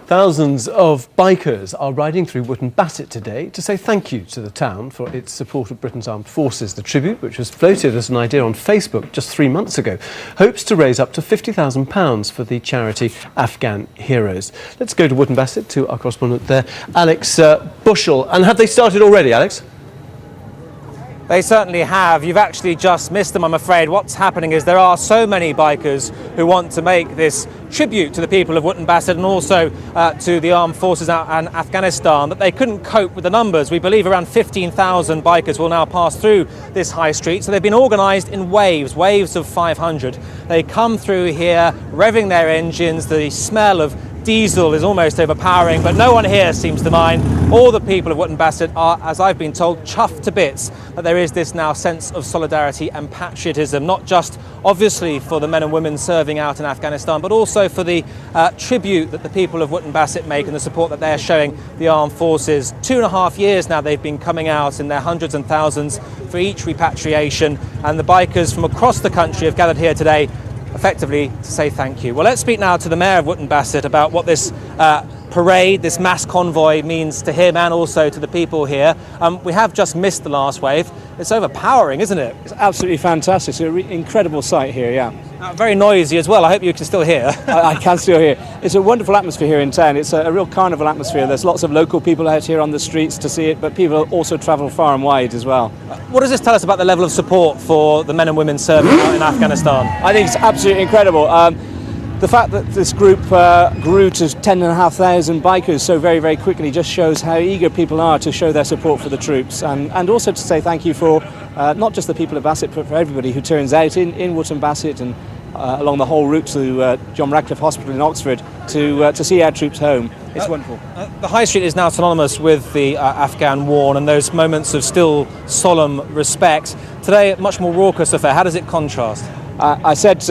Thousands of bikers are riding through Wootton Bassett today to say thank you to the town for its support of Britain's armed forces. The tribute, which was floated as an idea on Facebook just 3 months ago, hopes to raise up to £50,000 for the charity Afghan Heroes. Let's go to Wootton Bassett to our correspondent there, Alex Bushell. And have they started already, Alex? They certainly have. You've actually just missed them, I'm afraid. What's happening is there are so many bikers who want to make this tribute to the people of Wootton Bassett and also to the armed forces out in Afghanistan that they couldn't cope with the numbers. We believe around 15,000 bikers will now pass through this high street. So they've been organised in waves of 500. They come through here, revving their engines. The smell of diesel is almost overpowering, but no one here seems to mind. All the people of Wootton Bassett are, as I've been told, chuffed to bits that there is this now sense of solidarity and patriotism, not just obviously for the men and women serving out in Afghanistan, but also for the tribute that the people of Wootton Bassett make and the support that they're showing the armed forces. 2.5 years now they've been coming out in their hundreds and thousands for each repatriation, and the bikers from across the country have gathered here today effectively to say thank you. Well, let's speak now to the Mayor of Wootton Bassett about what this parade, this mass convoy means to him and also to the people here. We have just missed the last wave. It's overpowering, isn't it? It's absolutely fantastic. It's an incredible sight here, yeah. Very noisy as well. I hope you can still hear. I can still hear. It's a wonderful atmosphere here in town. It's a real carnival atmosphere. There's lots of local people out here on the streets to see it, but people also travel far and wide as well. What does this tell us about the level of support for the men and women serving out in Afghanistan? I think it's absolutely incredible. The fact that this group grew to 10,500 bikers so very quickly just shows how eager people are to show their support for the troops, and also to say thank you for not just the people of Bassett but for everybody who turns out in Wootton Bassett and along the whole route to John Radcliffe Hospital in Oxford to see our troops home. It's wonderful. The High Street is now synonymous with the Afghan war and those moments of still solemn respect. Today, a much more raucous affair. How does it contrast? I said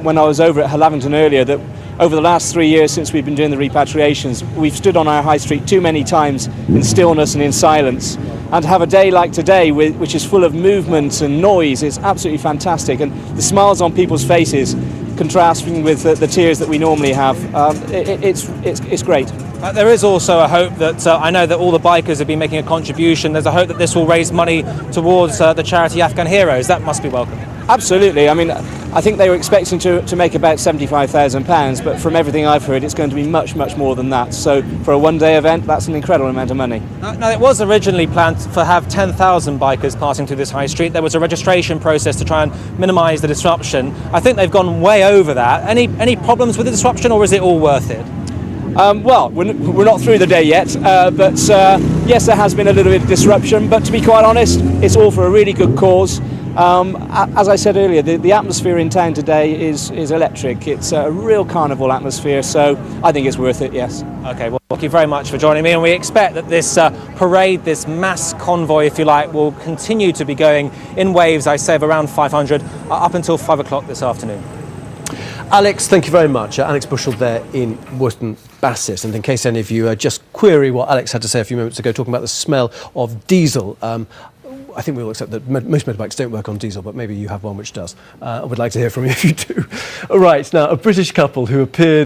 when I was over at Lavington earlier that over the last 3 years since we've been doing the repatriations, we've stood on our high street too many times in stillness and in silence. And to have a day like today, which is full of movement and noise, is absolutely fantastic. And the smiles on people's faces, contrasting with the tears that we normally have, it's great. There is also a hope that, I know that all the bikers have been making a contribution. There's a hope that this will raise money towards the charity Afghan Heroes. That must be welcome. Absolutely. I mean, I think they were expecting to make about £75,000, but from everything I've heard, it's going to be much more than that. So for a one-day event, that's an incredible amount of money. Now, it was originally planned to have 10,000 bikers passing through this high street. There was a registration process to try and minimise the disruption. I think they've gone way over that. Any problems with the disruption, or is it all worth it? Well, we're not through the day yet, but yes, there has been a little bit of disruption, but to be quite honest, it's all for a really good cause. As I said earlier, the atmosphere in town today is electric. It's a real carnival atmosphere, so I think it's worth it, yes. Okay, well, thank you very much for joining me, and we expect that this parade, this mass convoy, if you like, will continue to be going in waves, I say, of around 500 up until 5 o'clock this afternoon. Alex, thank you very much. Alex Bushell there in Wootton Bassett. And in case any of you just query what Alex had to say a few moments ago, talking about the smell of diesel, I think we'll accept that most motorbikes don't work on diesel, but maybe you have one which does. I would like to hear from you if you do. All right, now, a British couple who appeared